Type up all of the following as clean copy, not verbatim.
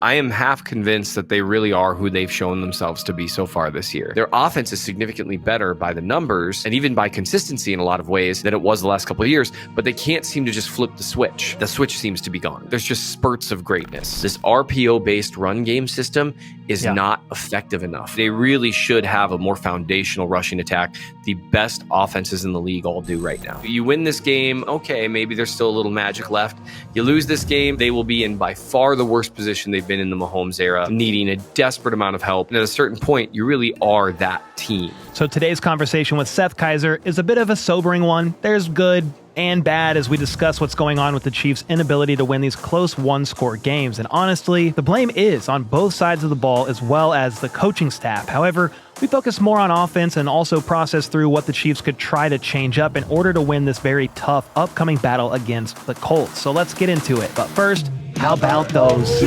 I am half convinced that they really are who they've shown themselves to be so far this year. Their offense is significantly better by the numbers and even by consistency in a lot of ways than it was the last couple of years, but they can't seem to just flip the switch. The switch seems to be gone. There's just spurts of greatness. This RPO-based run game system is not effective enough. They really should have a more foundational rushing attack. The best offenses in the league all do right now. You win this game, okay, maybe there's still a little magic left. You lose this game, they will be in by far the worst position they've been in the Mahomes era, needing a desperate amount of help. And at a certain point, you really are that team. So today's conversation with Seth Kaiser is a bit of a sobering one. There's good and bad as we discuss what's going on with the Chiefs' inability to win these close one-score games. And honestly, the blame is on both sides of the ball as well as the coaching staff. However, we focus more on offense and also process through what the Chiefs could try to change up in order to win this very tough upcoming battle against the Colts. So let's get into it. But first, how about those?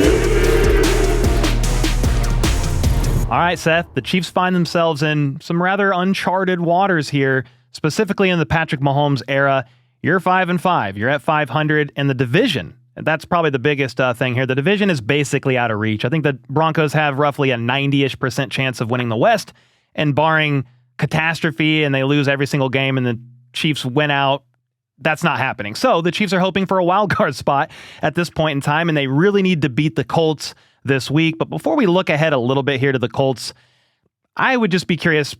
All right, Seth, the Chiefs find themselves in some rather uncharted waters here, specifically in the Patrick Mahomes era. You're 5-5. You're at 500, and the division, and that's probably the biggest thing here. The division is basically out of reach. I think the Broncos have roughly a 90-ish% chance of winning the West, and barring catastrophe and they lose every single game and the Chiefs win out, that's not happening. So the Chiefs are hoping for a wild card spot at this point in time, and they really need to beat the Colts this week. But before we look ahead a little bit here to the Colts, I would just be curious,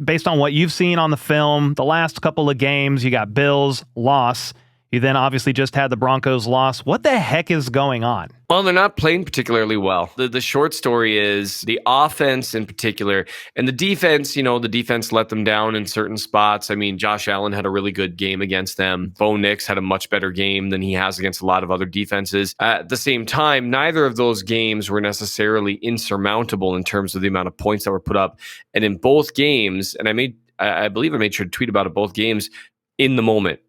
based on what you've seen on the film, the last couple of games, you got Bills, loss. You then obviously just had the Broncos loss. What the heck is going on? Well, they're not playing particularly well. The short story is the offense in particular, and the defense, the defense let them down in certain spots. I mean, Josh Allen had a really good game against them. Bo Nix had a much better game than he has against a lot of other defenses. At the same time, neither of those games were necessarily insurmountable in terms of the amount of points that were put up. And in both games, and I believe I made sure to tweet about it, both games in the moment.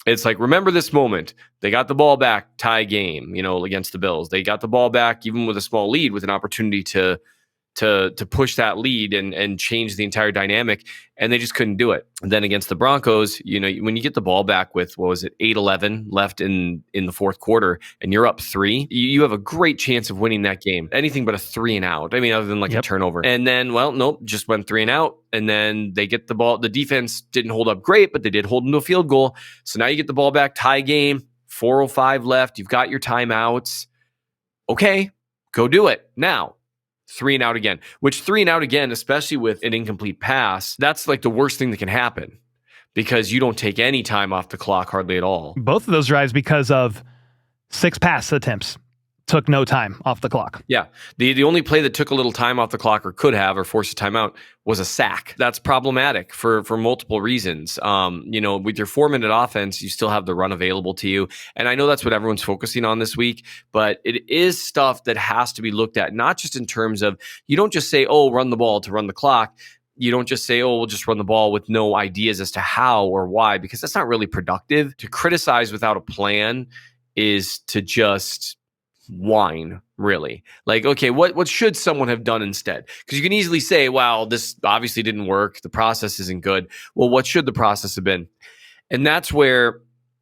It's like, remember this moment. They got the ball back, tie game, against the Bills. They got the ball back, even with a small lead, with an opportunity to push that lead and change the entire dynamic, and they just couldn't do it. And then against the Broncos, when you get the ball back with, 8-11 left in the fourth quarter, and you're up 3, you have a great chance of winning that game. Anything but a 3 and out. I mean, other than a turnover. And then, nope, just went 3 and out. And then they get the ball. The defense didn't hold up great, but they did hold them to a field goal. So now you get the ball back, tie game, 4:05 left. You've got your timeouts. Okay, go do it now. 3 and out again, which 3 and out again, especially with an incomplete pass, that's like the worst thing that can happen because you don't take any time off the clock hardly at all. Both of those drives, because of 6 pass attempts, took no time off the clock. Yeah. The only play that took a little time off the clock or could have or forced a timeout was a sack. That's problematic for multiple reasons. With your 4-minute offense, you still have the run available to you. And I know that's what everyone's focusing on this week, but it is stuff that has to be looked at, not just in terms of, you don't just say, run the ball to run the clock. You don't just say, we'll just run the ball with no ideas as to how or why, because that's not really productive. To criticize without a plan is to just whine, really. Like, okay, what should someone have done instead? Because you can easily say, wow, this obviously didn't work. The process isn't good. Well, what should the process have been? And that's where,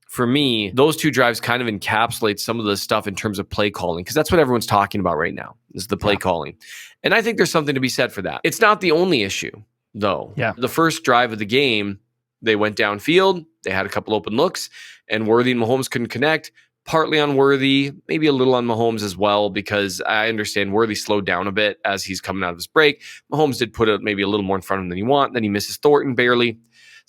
for me, those 2 drives kind of encapsulate some of the stuff in terms of play calling, because that's what everyone's talking about right now, is the play calling. And I think there's something to be said for that. It's not the only issue, though. Yeah. The first drive of the game, they went downfield. They had a couple open looks, and Worthy and Mahomes couldn't connect. Partly on Worthy, maybe a little on Mahomes as well, because I understand Worthy slowed down a bit as he's coming out of his break. Mahomes did put it maybe a little more in front of him than he want. Then he misses Thornton barely.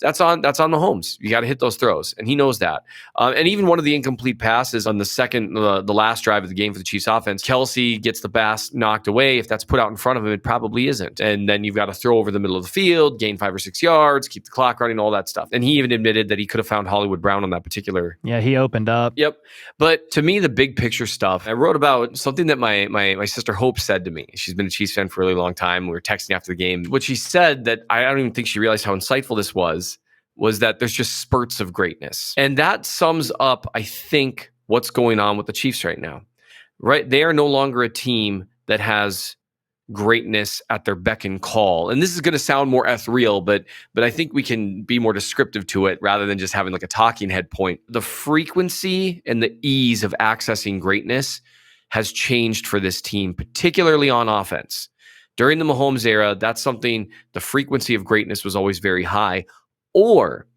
That's on Mahomes. You got to hit those throws, and he knows that. And even one of the incomplete passes on the last drive of the game for the Chiefs offense, Kelsey gets the pass knocked away. If that's put out in front of him, it probably isn't. And then you've got to throw over the middle of the field, gain 5 or 6 yards, keep the clock running, all that stuff. And he even admitted that he could have found Hollywood Brown on that particular. Yeah, he opened up. Yep. But to me, the big picture stuff, I wrote about something that my sister Hope said to me. She's been a Chiefs fan for a really long time. We were texting after the game. What she said, that I don't even think she realized how insightful this was that there's just spurts of greatness. And that sums up, I think, what's going on with the Chiefs right now. Right? They are no longer a team that has greatness at their beck and call. And this is going to sound more ethereal, but I think we can be more descriptive to it rather than just having like a talking head point. The frequency and the ease of accessing greatness has changed for this team, particularly on offense. During the Mahomes era, that's something, the frequency of greatness was always very high. Or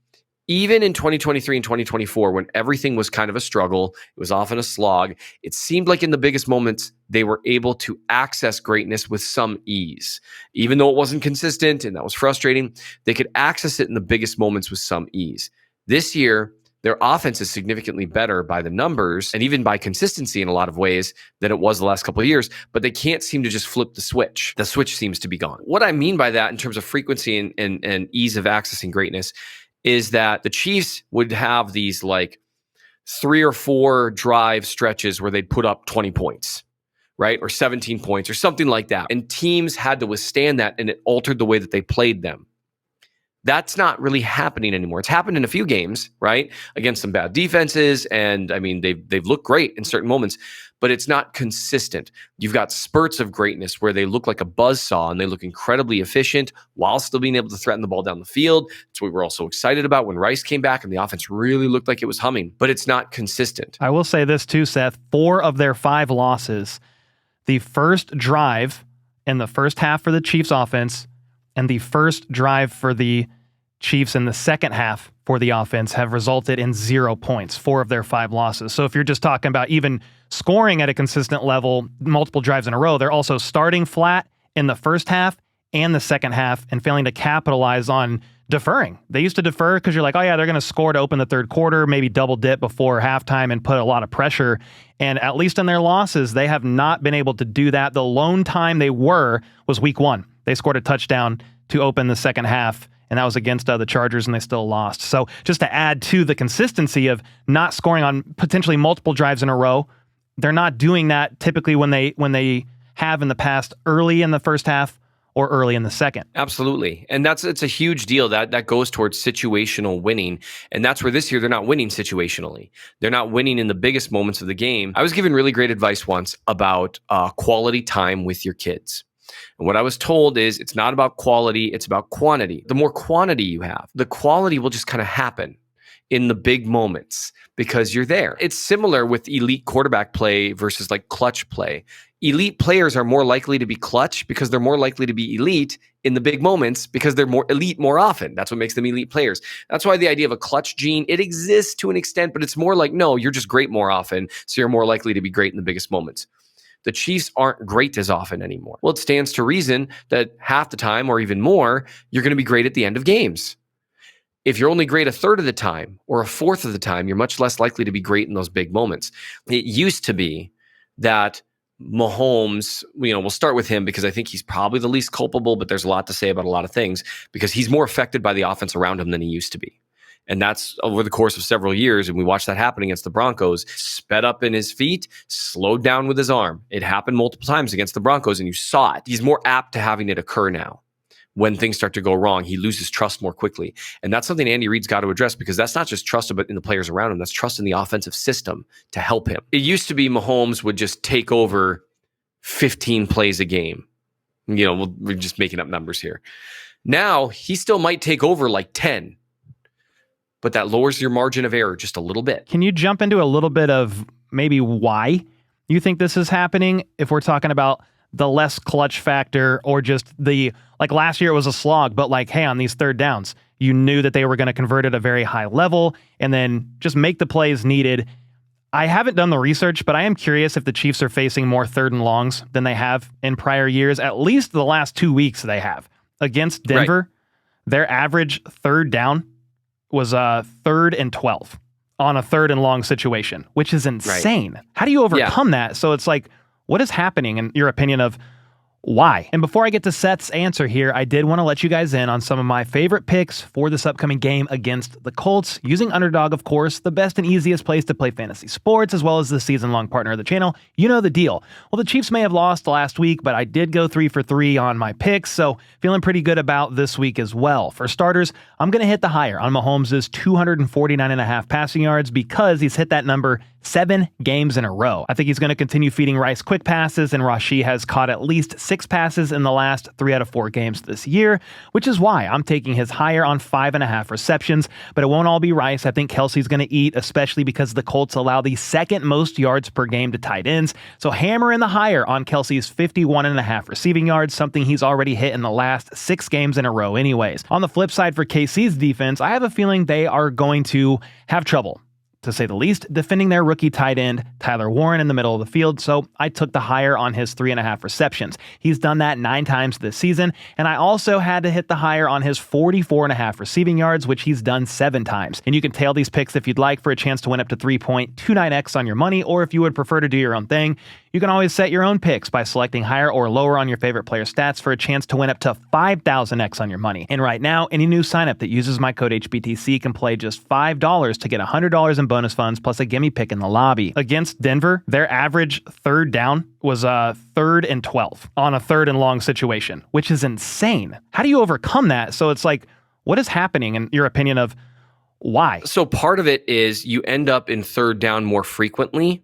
even in 2023 and 2024, when everything was kind of a struggle, it was often a slog, it seemed like in the biggest moments, they were able to access greatness with some ease. Even though it wasn't consistent and that was frustrating, they could access it in the biggest moments with some ease. This year, their offense is significantly better by the numbers and even by consistency in a lot of ways than it was the last couple of years, but they can't seem to just flip the switch. The switch seems to be gone. What I mean by that in terms of frequency and ease of accessing greatness is that the Chiefs would have these like 3 or 4 drive stretches where they'd put up 20 points, right? Or 17 points or something like that. And teams had to withstand that, and it altered the way that they played them. That's not really happening anymore. It's happened in a few games, right? Against some bad defenses. And I mean, they've looked great in certain moments, but it's not consistent. You've got spurts of greatness where they look like a buzzsaw and they look incredibly efficient while still being able to threaten the ball down the field. That's what we were also excited about when Rice came back and the offense really looked like it was humming, but it's not consistent. I will say this too, Seth. 4 of their 5 losses, the first drive in the first half for the Chiefs offense and the first drive for the Chiefs in the second half for the offense have resulted in 0 points, 4 of their 5 losses. So if you're just talking about even scoring at a consistent level, multiple drives in a row, they're also starting flat in the first half and the second half and failing to capitalize on deferring. They used to defer because you're like, oh yeah, they're going to score to open the third quarter, maybe double dip before halftime and put a lot of pressure. And at least in their losses, they have not been able to do that. The lone time they was week 1. They scored a touchdown to open the second half, and that was against the Chargers, and they still lost. So just to add to the consistency of not scoring on potentially multiple drives in a row, they're not doing that typically when they have in the past early in the first half or early in the second. Absolutely. And it's a huge deal. That goes towards situational winning. And that's where this year they're not winning situationally. They're not winning in the biggest moments of the game. I was given really great advice once about quality time with your kids. And what I was told is it's not about quality, it's about quantity. The more quantity you have, the quality will just kind of happen in the big moments because you're there. It's similar with elite quarterback play versus like clutch play. Elite players are more likely to be clutch because they're more likely to be elite in the big moments because they're more elite more often. That's what makes them elite players. That's why the idea of a clutch gene, it exists to an extent, but it's more like, no, you're just great more often, so you're more likely to be great in the biggest moments. The Chiefs aren't great as often anymore. Well, it stands to reason that half the time or even more, you're going to be great at the end of games. If you're only great a third of the time or a fourth of the time, you're much less likely to be great in those big moments. It used to be that Mahomes, we'll start with him because I think he's probably the least culpable, but there's a lot to say about a lot of things because he's more affected by the offense around him than he used to be. And that's over the course of several years. And we watched that happen against the Broncos. Sped up in his feet, slowed down with his arm. It happened multiple times against the Broncos, and you saw it. He's more apt to having it occur now. When things start to go wrong, he loses trust more quickly. And that's something Andy Reid's got to address because that's not just trust in the players around him. That's trust in the offensive system to help him. It used to be Mahomes would just take over 15 plays a game. We're just making up numbers here. Now, he still might take over like 10. But that lowers your margin of error just a little bit. Can you jump into a little bit of maybe why you think this is happening? If we're talking about the less clutch factor or just like last year it was a slog, but like, hey, on these third downs, you knew that they were going to convert at a very high level and then just make the plays needed. I haven't done the research, but I am curious if the Chiefs are facing more third and longs than they have in prior years. At least the last 2 weeks they have. Against Denver, Their average third down was 3rd and 12 on a 3rd and long situation, which is insane. Right. How do you overcome that? So it's like, what is happening in your opinion of why? And before I get to Seth's answer here, I did want to let you guys in on some of my favorite picks for this upcoming game against the Colts. Using Underdog, of course, the best and easiest place to play fantasy sports, as well as the season-long partner of the channel. You know the deal. Well, the Chiefs may have lost last week, but I did go 3 for 3 on my picks, so feeling pretty good about this week as well. For starters, I'm going to hit the higher on Mahomes' 249.5 passing yards because he's hit that number 7 games in a row. I think he's going to continue feeding Rice quick passes, and Rashee has caught at least 6 passes in the last 3 out of 4 games this year, which is why I'm taking his higher on 5.5 receptions. But it won't all be Rice. I think Kelce's going to eat, especially because the Colts allow the second most yards per game to tight ends. So hammer in the higher on Kelce's 51.5 receiving yards, something he's already hit in the last 6 games in a row anyways. On the flip side for KC's defense, I have a feeling they are going to have trouble, to say the least, defending their rookie tight end, Tyler Warren, in the middle of the field, so I took the higher on his 3.5 receptions. He's done that 9 times this season, and I also had to hit the higher on his 44.5 receiving yards, which he's done 7 times. And you can tail these picks if you'd like for a chance to win up to 3.29x on your money, or if you would prefer to do your own thing, you can always set your own picks by selecting higher or lower on your favorite player stats for a chance to win up to 5,000x on your money. And right now, any new signup that uses my code HBTC can play just $5 to get $100 in bonus funds plus a gimme pick in the lobby. Against Denver, their average third down was 3rd and 12 on a 3rd and long situation, which is insane. How do you overcome that? So it's like, what is happening in your opinion of why? So part of it is you end up in 3rd down more frequently.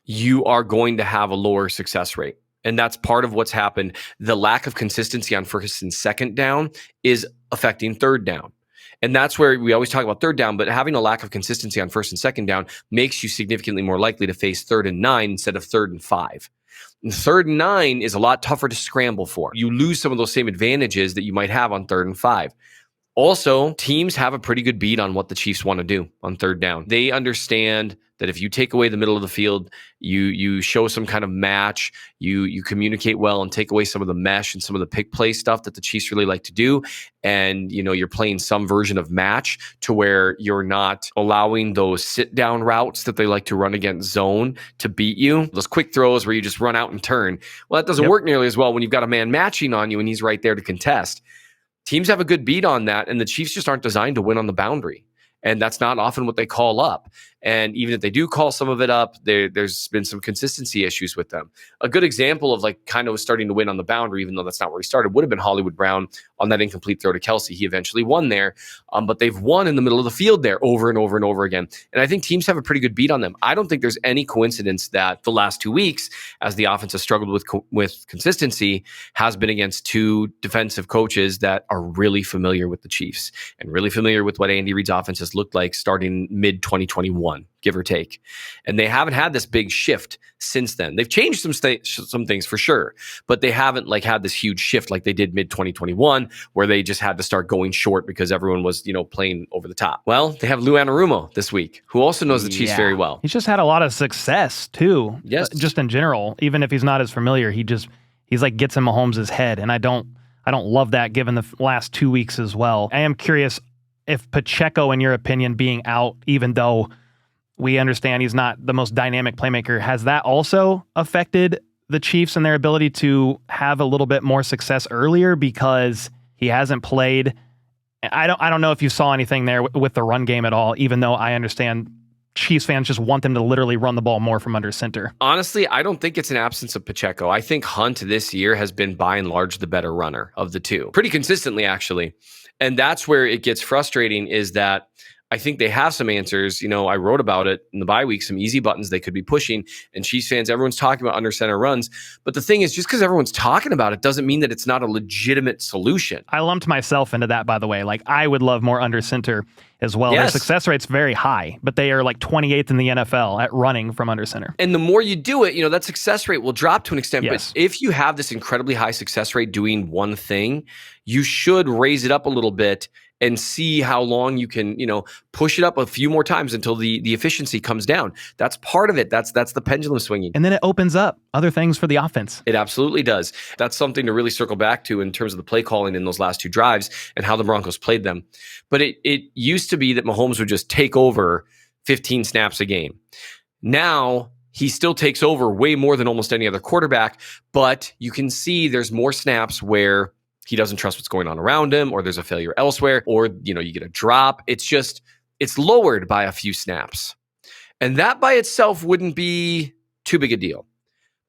You are going to have a lower success rate. And that's part of what's happened. The lack of consistency on 1st and 2nd down is affecting 3rd down. And that's where we always talk about 3rd down, but having a lack of consistency on 1st and 2nd down makes you significantly more likely to face 3rd and 9 instead of 3rd and 5. And 3rd and 9 is a lot tougher to scramble for. You lose some of those same advantages that you might have on 3rd and 5. Also, teams have a pretty good beat on what the Chiefs want to do on 3rd down. They understand that if you take away the middle of the field, you show some kind of match, you communicate well and take away some of the mesh and some of the pick play stuff that the Chiefs really like to do, and you're playing some version of match to where you're not allowing those sit down routes that they like to run against zone to beat you. Those quick throws where you just run out and turn. Well, that doesn't work nearly as well when you've got a man matching on you and he's right there to contest. Teams have a good beat on that, and the Chiefs just aren't designed to win on the boundary. And that's not often what they call up. And even if they do call some of it up, there's been some consistency issues with them. A good example of kind of starting to win on the boundary, even though that's not where he started, would have been Hollywood Brown on that incomplete throw to Kelce. He eventually won there, but they've won in the middle of the field there over and over and over again. And I think teams have a pretty good beat on them. I don't think there's any coincidence that the last 2 weeks, as the offense has struggled with consistency, has been against 2 defensive coaches that are really familiar with the Chiefs and really familiar with what Andy Reid's offense has looked like starting mid-2021. Give or take. And they haven't had this big shift since then. They've changed some things for sure, but they haven't had this huge shift like they did mid-2021 where they just had to start going short because everyone was, playing over the top. Well, they have Lou Anarumo this week, who also knows the Chiefs very well. He's just had a lot of success too. Yes. Just in general, even if he's not as familiar, he's like gets in Mahomes' head. And I don't love that given the last 2 weeks as well. I am curious if Pacheco, in your opinion, being out, even though we understand he's not the most dynamic playmaker, has that also affected the Chiefs and their ability to have a little bit more success earlier because he hasn't played? I don't know if you saw anything there with the run game at all, even though I understand Chiefs fans just want them to literally run the ball more from under center. Honestly, I don't think it's an absence of Pacheco. I think Hunt this year has been by and large the better runner of the 2. Pretty consistently, actually. And that's where it gets frustrating, is that I think they have some answers. I wrote about it in the bye week, some easy buttons they could be pushing. And Chiefs fans, everyone's talking about under center runs. But the thing is, just because everyone's talking about it doesn't mean that it's not a legitimate solution. I lumped myself into that, by the way. I would love more under center as well. Yes. Their success rate's very high, but they are 28th in the NFL at running from under center. And the more you do it, that success rate will drop to an extent. Yes. But if you have this incredibly high success rate doing one thing, you should raise it up a little bit and see how long you can, push it up a few more times until the efficiency comes down. That's part of it. That's the pendulum swinging. And then it opens up other things for the offense. It absolutely does. That's something to really circle back to in terms of the play calling in those last 2 drives and how the Broncos played them. But it used to be that Mahomes would just take over 15 snaps a game. Now he still takes over way more than almost any other quarterback, but you can see there's more snaps where he doesn't trust what's going on around him, or there's a failure elsewhere, or, you get a drop. It's lowered by a few snaps. And that by itself wouldn't be too big a deal.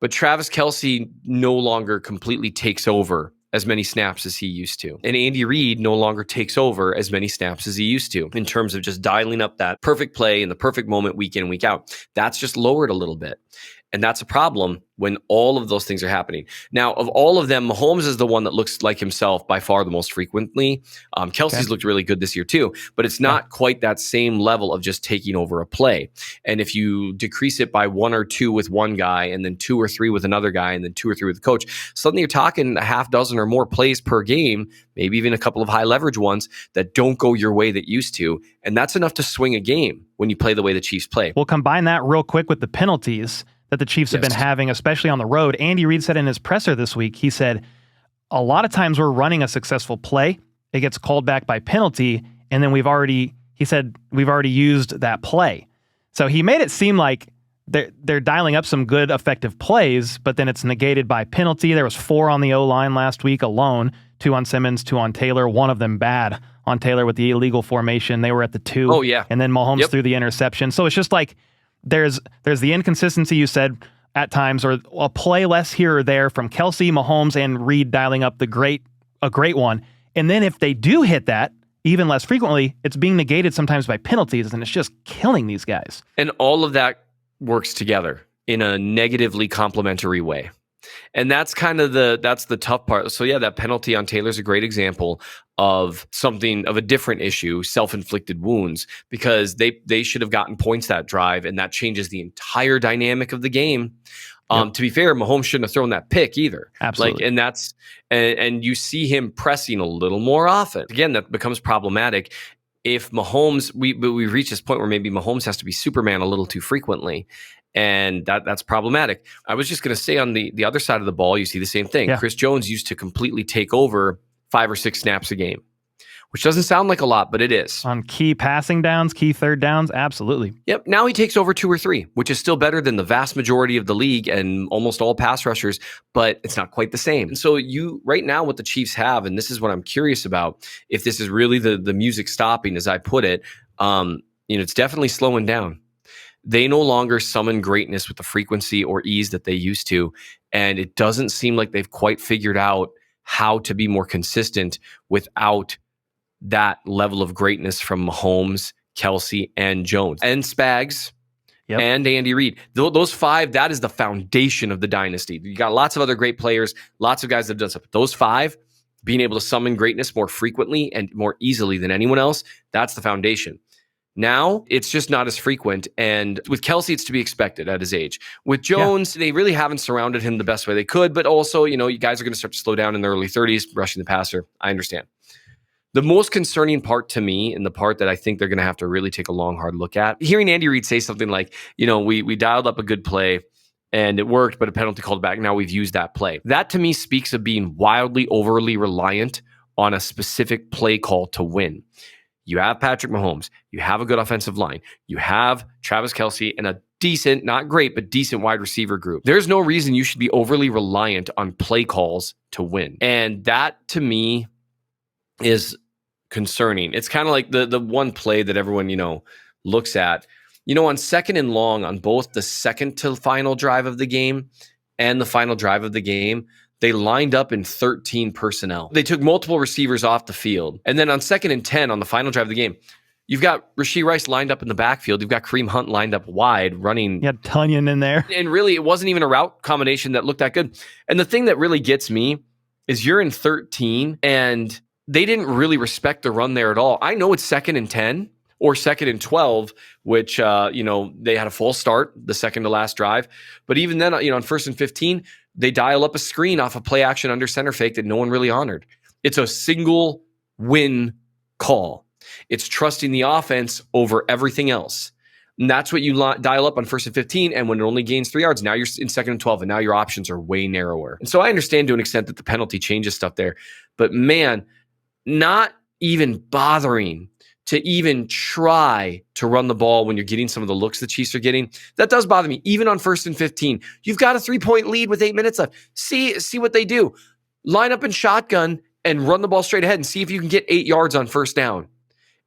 But Travis Kelce no longer completely takes over as many snaps as he used to. And Andy Reid no longer takes over as many snaps as he used to in terms of just dialing up that perfect play in the perfect moment week in and week out. That's just lowered a little bit. And that's a problem when all of those things are happening. Now, of all of them, Mahomes is the one that looks like himself by far the most frequently. Kelsey's looked really good this year too, but it's not quite that same level of just taking over a play. And if you decrease it by 1 or 2 with one guy, and then 2 or 3 with another guy, and then 2 or 3 with the coach, suddenly you're talking a half dozen or more plays per game, maybe even a couple of high leverage ones that don't go your way that used to. And that's enough to swing a game when you play the way the Chiefs play. We'll combine that real quick with the penalties that the Chiefs have been having, especially on the road. Andy Reid said in his presser this week, he said, a lot of times we're running a successful play. It gets called back by penalty. And then we've already used that play. So he made it seem like they're dialing up some good, effective plays, but then it's negated by penalty. There was 4 on the O-line last week alone, 2 on Simmons, 2 on Taylor, one of them bad on Taylor with the illegal formation. They were at the 2. Oh, yeah. And then Mahomes threw the interception. So it's just like, there's the inconsistency you said at times, or a play less here or there from Kelsey, Mahomes, and Reid dialing up a great one. And then if they do hit that, even less frequently, it's being negated sometimes by penalties, and it's just killing these guys. And all of that works together in a negatively complementary way. And that's kind of that's the tough part. So yeah, that penalty on Taylor's a great example of something of a different issue, self-inflicted wounds, because they should have gotten points that drive, and that changes the entire dynamic of the game. To be fair, Mahomes shouldn't have thrown that pick either. Absolutely. And you see him pressing a little more often. Again, that becomes problematic. If Mahomes, we've reached this point where maybe Mahomes has to be Superman a little too frequently. And that's problematic. I was just going to say on the other side of the ball, you see the same thing. Yeah. Chris Jones used to completely take over 5 or 6 snaps a game, which doesn't sound like a lot, but it is. On key passing downs, key third downs, absolutely. Yep. Now he takes over 2 or 3, which is still better than the vast majority of the league and almost all pass rushers, but it's not quite the same. And so right now what the Chiefs have, and this is what I'm curious about, if this is really the music stopping, as I put it, it's definitely slowing down. They no longer summon greatness with the frequency or ease that they used to. And it doesn't seem like they've quite figured out how to be more consistent without that level of greatness from Mahomes, Kelsey, and Jones. And Spags and Andy Reid. Those 5, that is the foundation of the dynasty. You got lots of other great players, lots of guys that have done stuff. Those 5, being able to summon greatness more frequently and more easily than anyone else, that's the foundation. Now, it's just not as frequent, and with Kelsey, it's to be expected at his age. With Jones, they really haven't surrounded him the best way they could, but also, you guys are going to start to slow down in the early 30s, rushing the passer. I understand. The most concerning part to me, and the part that I think they're going to have to really take a long, hard look at, hearing Andy Reid say something like, we dialed up a good play, and it worked, but a penalty called back. Now we've used that play. That, to me, speaks of being wildly, overly reliant on a specific play call to win. You have Patrick Mahomes. You have a good offensive line. You have Travis Kelce and a decent, not great, but decent wide receiver group. There's no reason you should be overly reliant on play calls to win. And that, to me, is concerning. It's kind of like the one play that everyone, looks at. On second and long, on both the second to final drive of the game and the final drive of the game, they lined up in 13 personnel. They took multiple receivers off the field. And then on 2nd and 10 on the final drive of the game, you've got Rashee Rice lined up in the backfield. You've got Kareem Hunt lined up wide, running. You had Tunyon in there. And really, it wasn't even a route combination that looked that good. And the thing that really gets me is you're in 13, and they didn't really respect the run there at all. I know it's 2nd and 10 or 2nd and 12, which, they had a full start, the second to last drive. But even then, on 1st and 15, they dial up a screen off a play action under center fake that no one really honored. It's a single win call. It's trusting the offense over everything else. And that's what you dial up on 1st and 15. And when it only gains 3 yards, now you're in 2nd and 12, and now your options are way narrower. And so I understand to an extent that the penalty changes stuff there. But man, not even bothering to even try to run the ball when you're getting some of the looks the Chiefs are getting, that does bother me. Even on 1st and 15, you've got a 3-point lead with 8 minutes left. See what they do. Line up in shotgun and run the ball straight ahead and see if you can get 8 yards on 1st down.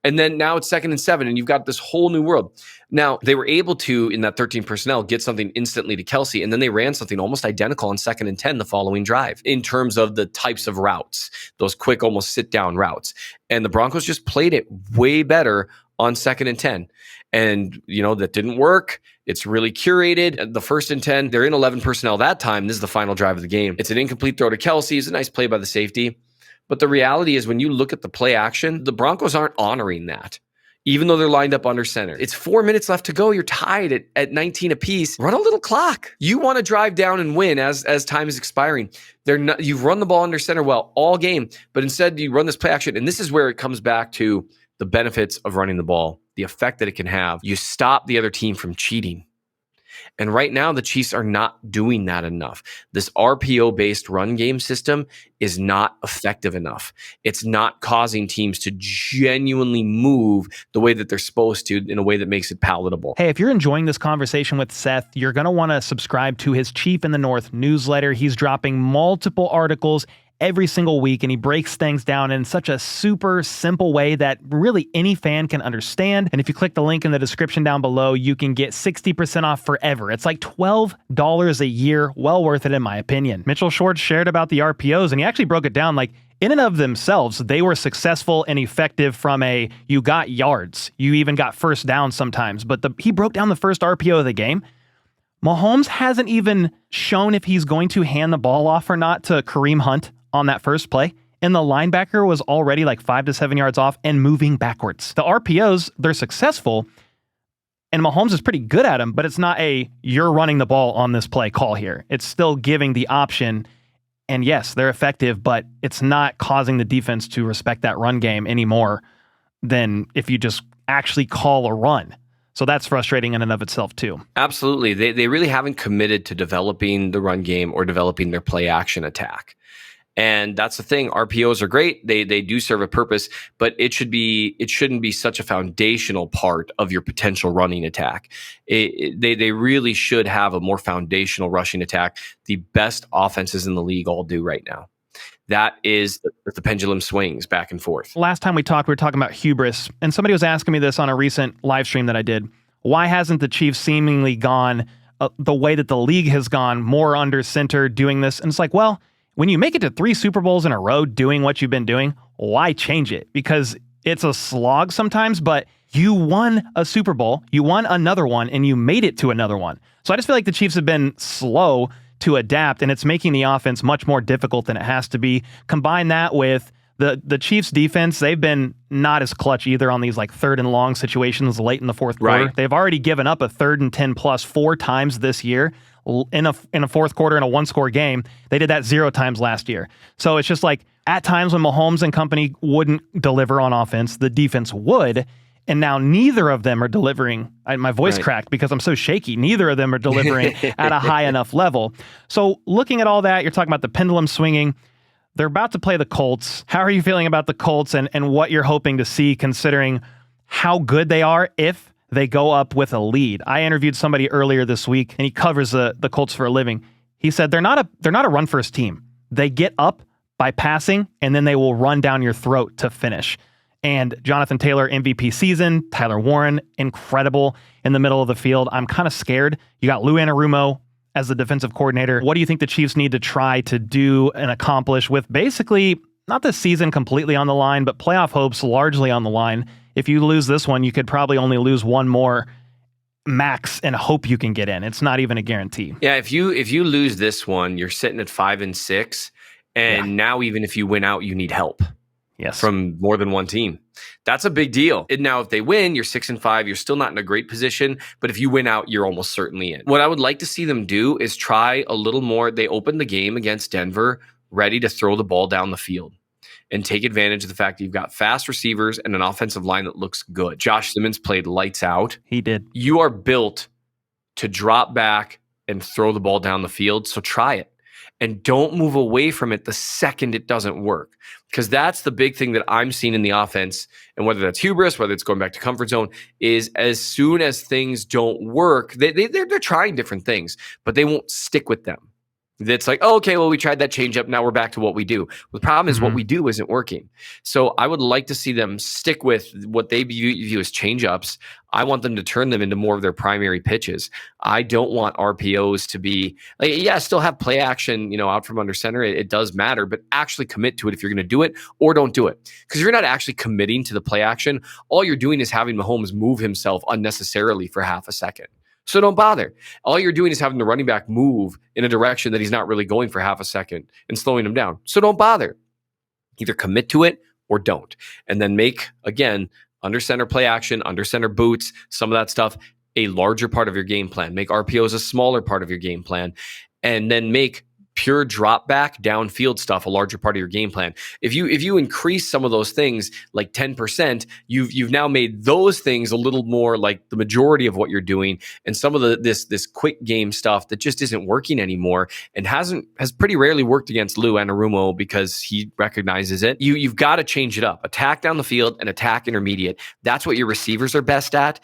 And then now it's 2nd and 7, and you've got this whole new world. Now, they were able to, in that 13 personnel, get something instantly to Kelsey, and then they ran something almost identical on 2nd and 10 the following drive in terms of the types of routes, those quick, almost sit-down routes. And the Broncos just played it way better on 2nd and 10. And, that didn't work. It's really curated. The 1st and 10, they're in 11 personnel that time. This is the final drive of the game. It's an incomplete throw to Kelsey. It's a nice play by the safety. But the reality is when you look at the play action, the Broncos aren't honoring that, even though they're lined up under center. It's 4 minutes left to go. You're tied at 19 apiece. Run a little clock. You want to drive down and win as time is expiring. You've run the ball under center well all game, but instead you run this play action. And this is where it comes back to the benefits of running the ball, the effect that it can have. You stop the other team from cheating. And right now, the Chiefs are not doing that enough. This RPO-based run game system is not effective enough. It's not causing teams to genuinely move the way that they're supposed to in a way that makes it palatable. Hey, if you're enjoying this conversation with Seth, you're going to want to subscribe to his Chief in the North newsletter. He's dropping multiple articles every single week, and he breaks things down in such a super simple way that really any fan can understand. And if you click the link in the description down below, you can get 60% off forever. It's like $12 a year. Well worth it, in my opinion. Mitchell Schwartz shared about the RPOs, and he actually broke it down like, in and of themselves, they were successful and effective from you got yards. You even got first down sometimes. But he broke down the first RPO of the game. Mahomes hasn't even shown if he's going to hand the ball off or not to Kareem Hunt on that first play, and the linebacker was already like 5 to 7 yards off and moving backwards. The RPOs, they're successful, and Mahomes is pretty good at them, but it's not you're running the ball on this play call here. It's still giving the option, and yes, they're effective, but it's not causing the defense to respect that run game any more than if you just actually call a run. So that's frustrating in and of itself too. Absolutely. They really haven't committed to developing the run game or developing their play action attack. And that's the thing. RPOs are great. They do serve a purpose, but it shouldn't be such a foundational part of your potential running attack. They really should have a more foundational rushing attack. The best offenses in the league all do right now. That is the pendulum swings back and forth. Last time we talked, we were talking about hubris, and somebody was asking me this on a recent live stream that I did. Why hasn't the Chiefs seemingly gone the way that the league has gone, more under center, doing this? And it's like, well, when you make it to 3 Super Bowls in a row doing what you've been doing, why change it? Because it's a slog sometimes, but you won a Super Bowl, you won another one, and you made it to another one. So I just feel like the Chiefs have been slow to adapt, and it's making the offense much more difficult than it has to be. Combine that with the Chiefs defense, they've been not as clutch either on these like 3rd and long situations late in the fourth quarter. Right. They've already given up a 3rd and 10 plus 4 times this year. In a fourth quarter in a 1-score game. They did that 0 times last year. So it's just like at times when Mahomes and company wouldn't deliver on offense, the defense would. And now neither of them are delivering. My voice cracked because I'm so shaky. Neither of them are delivering at a high enough level. So looking at all that, you're talking about the pendulum swinging. They're about to play the Colts. How are you feeling about the Colts and what you're hoping to see, considering how good they are if they go up with a lead? I interviewed somebody earlier this week, and he covers the Colts for a living. He said they're not a run first team. They get up by passing, and then they will run down your throat to finish. And Jonathan Taylor, MVP season. Tyler Warren, incredible in the middle of the field. I'm kind of scared. You got Lou Anarumo as the defensive coordinator. What do you think the Chiefs need to try to do and accomplish with basically not the season completely on the line, but playoff hopes largely on the line? If you lose this one, you could probably only lose one more max and hope you can get in. It's not even a guarantee. Yeah, if you lose this one, you're sitting at 5 and 6, and now even if you win out, you need help. Yes, from more than one team. That's a big deal. And now if they win, you're 6 and 5. You're still not in a great position, but if you win out, you're almost certainly in. What I would like to see them do is try a little more. They opened the game against Denver ready to throw the ball down the field and take advantage of the fact that you've got fast receivers and an offensive line that looks good. Josh Simmons played lights out. He did. You are built to drop back and throw the ball down the field, so try it. And don't move away from it the second it doesn't work. Because that's the big thing that I'm seeing in the offense, and whether that's hubris, whether it's going back to comfort zone, is as soon as things don't work, they're trying different things, but they won't stick with them. That's like, oh, okay, well, we tried that change up. Now we're back to what we do. The problem is what we do isn't working. So I would like to see them stick with what they view as change ups. I want them to turn them into more of their primary pitches. I don't want RPOs to be like, yeah, still have play action, out from under center. It does matter, but actually commit to it if you're going to do it, or don't do it. Because if you're not actually committing to the play action, all you're doing is having Mahomes move himself unnecessarily for half a second. So don't bother. All you're doing is having the running back move in a direction that he's not really going for half a second and slowing him down. So don't bother. Either commit to it or don't. And then make, again, under center play action, under center boots, some of that stuff, a larger part of your game plan. Make RPOs a smaller part of your game plan. And then make pure drop back downfield stuff a larger part of your game plan. If you increase some of those things like 10%, you've now made those things a little more like the majority of what you're doing, and some of this quick game stuff that just isn't working anymore and has pretty rarely worked against Lou Anarumo because he recognizes it. You've got to change it up. Attack down the field and attack intermediate. That's what your receivers are best at.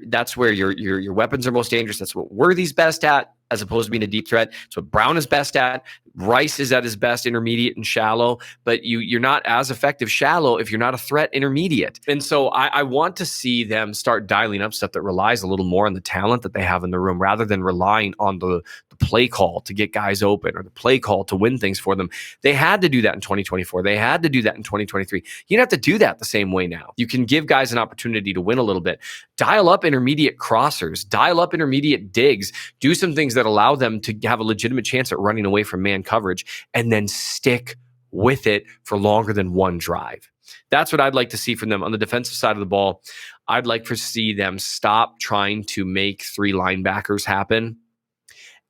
That's where your weapons are most dangerous. That's what Worthy's best at, as opposed to being a deep threat. It's what Brown is best at. Rice is at his best intermediate and shallow, but you're not as effective shallow if you're not a threat intermediate. And so I want to see them start dialing up stuff that relies a little more on the talent that they have in the room rather than relying on the play call to get guys open or the play call to win things for them. They had to do that in 2024. They had to do that in 2023. You don't have to do that the same way now. You can give guys an opportunity to win a little bit. Dial up intermediate crossers. Dial up intermediate digs. Do some things that allow them to have a legitimate chance at running away from man coverage, and then stick with it for longer than one drive. That's what I'd like to see from them on the defensive side of the ball. I'd like to see them stop trying to make three linebackers happen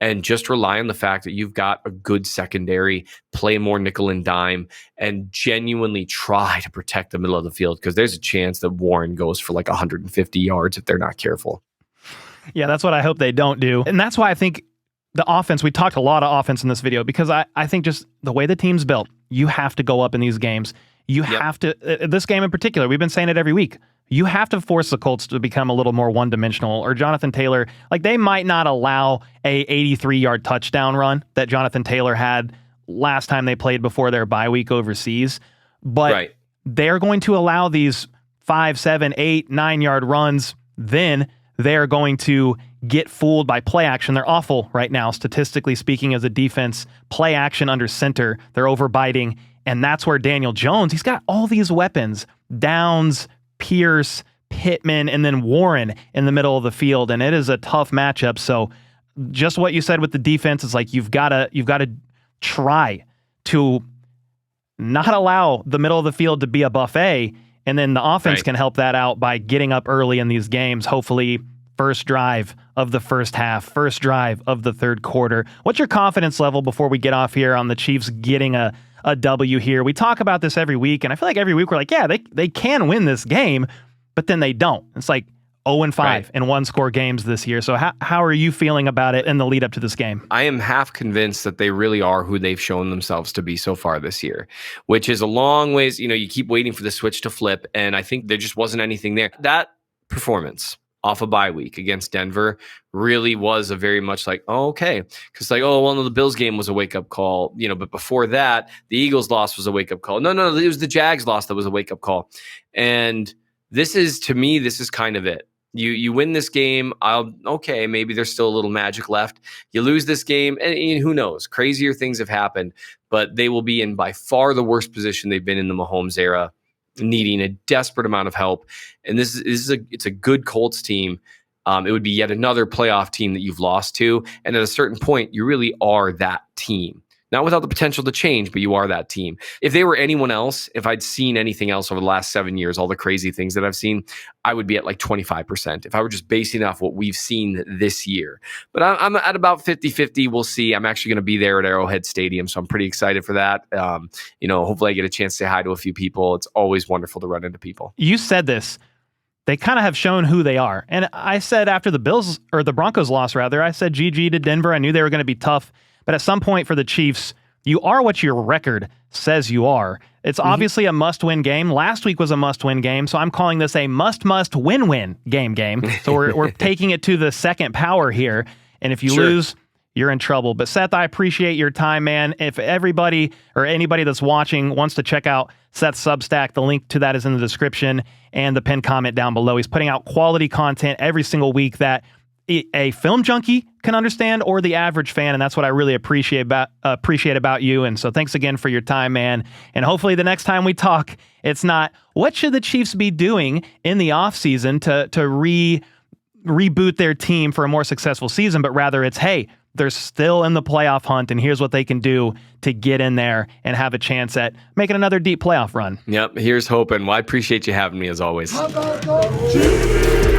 and just rely on the fact that you've got a good secondary, play more nickel and dime, and genuinely try to protect the middle of the field, because there's a chance that Warren goes for like 150 yards if they're not careful. Yeah, that's what I hope they don't do. And that's why I think the offense, we talked a lot of offense in this video, because I think just the way the team's built, you have to go up in these games. You have to, this game in particular, we've been saying it every week, you have to force the Colts to become a little more one-dimensional, or Jonathan Taylor, like they might not allow a 83-yard touchdown run that Jonathan Taylor had last time they played before their bye week overseas, but they're going to allow these 5, 7, 8, 9-yard runs. Then they're going to get fooled by play action. They're awful right now, statistically speaking, as a defense. Play action under center, they're overbiting, and that's where Daniel Jones, he's got all these weapons, Downs, Pierce, Pittman, and then Warren in the middle of the field, and it is a tough matchup. So just what you said with the defense is like you've got to try to not allow the middle of the field to be a buffet, and then the offense can help that out by getting up early in these games. Hopefully, first drive of the first half, first drive of the third quarter. What's your confidence level before we get off here on the Chiefs getting a W here? We talk about this every week, and I feel like every week we're like, yeah, they can win this game, but then they don't. It's like 0-5 in one-score games this year. So how are you feeling about it in the lead up to this game? I am half convinced that they really are who they've shown themselves to be so far this year, which is a long ways. You keep waiting for the switch to flip, and I think there just wasn't anything there. That performance off a bye week against Denver really was a very much like, oh, okay. Because the Bills game was a wake-up call, but before that, the Eagles loss was a wake-up call. No, it was the Jags loss that was a wake-up call. And this is kind of it. You win this game, maybe there's still a little magic left. You lose this game, and who knows? Crazier things have happened, but they will be in by far the worst position they've been in the Mahomes era, needing a desperate amount of help. And it's a good Colts team. It would be yet another playoff team that you've lost to. And at a certain point, you really are that team. Not without the potential to change, but you are that team. If they were anyone else, if I'd seen anything else over the last 7 years, all the crazy things that I've seen, I would be at like 25%. If I were just basing off what we've seen this year. But I'm at about 50-50. We'll see. I'm actually going to be there at Arrowhead Stadium, so I'm pretty excited for that. Hopefully I get a chance to say hi to a few people. It's always wonderful to run into people. You said this. They kind of have shown who they are. And I said after the Broncos loss, I said GG to Denver. I knew they were going to be tough. But at some point for the Chiefs, you are what your record says you are. It's obviously a must-win game. Last week was a must-win game, so I'm calling this a must-win-win game. So we're taking it to the second power here. And if you lose, you're in trouble. But Seth, I appreciate your time, man. If everybody or anybody that's watching wants to check out Seth's Substack, the link to that is in the description and the pinned comment down below. He's putting out quality content every single week that a film junkie can understand, or the average fan, and that's what I really appreciate about you. And so thanks again for your time, man. And hopefully the next time we talk, it's not what should the Chiefs be doing in the offseason to reboot their team for a more successful season, but rather it's, hey, they're still in the playoff hunt, and here's what they can do to get in there and have a chance at making another deep playoff run. Yep, here's hoping. Well, I appreciate you having me as always. How about those Chiefs?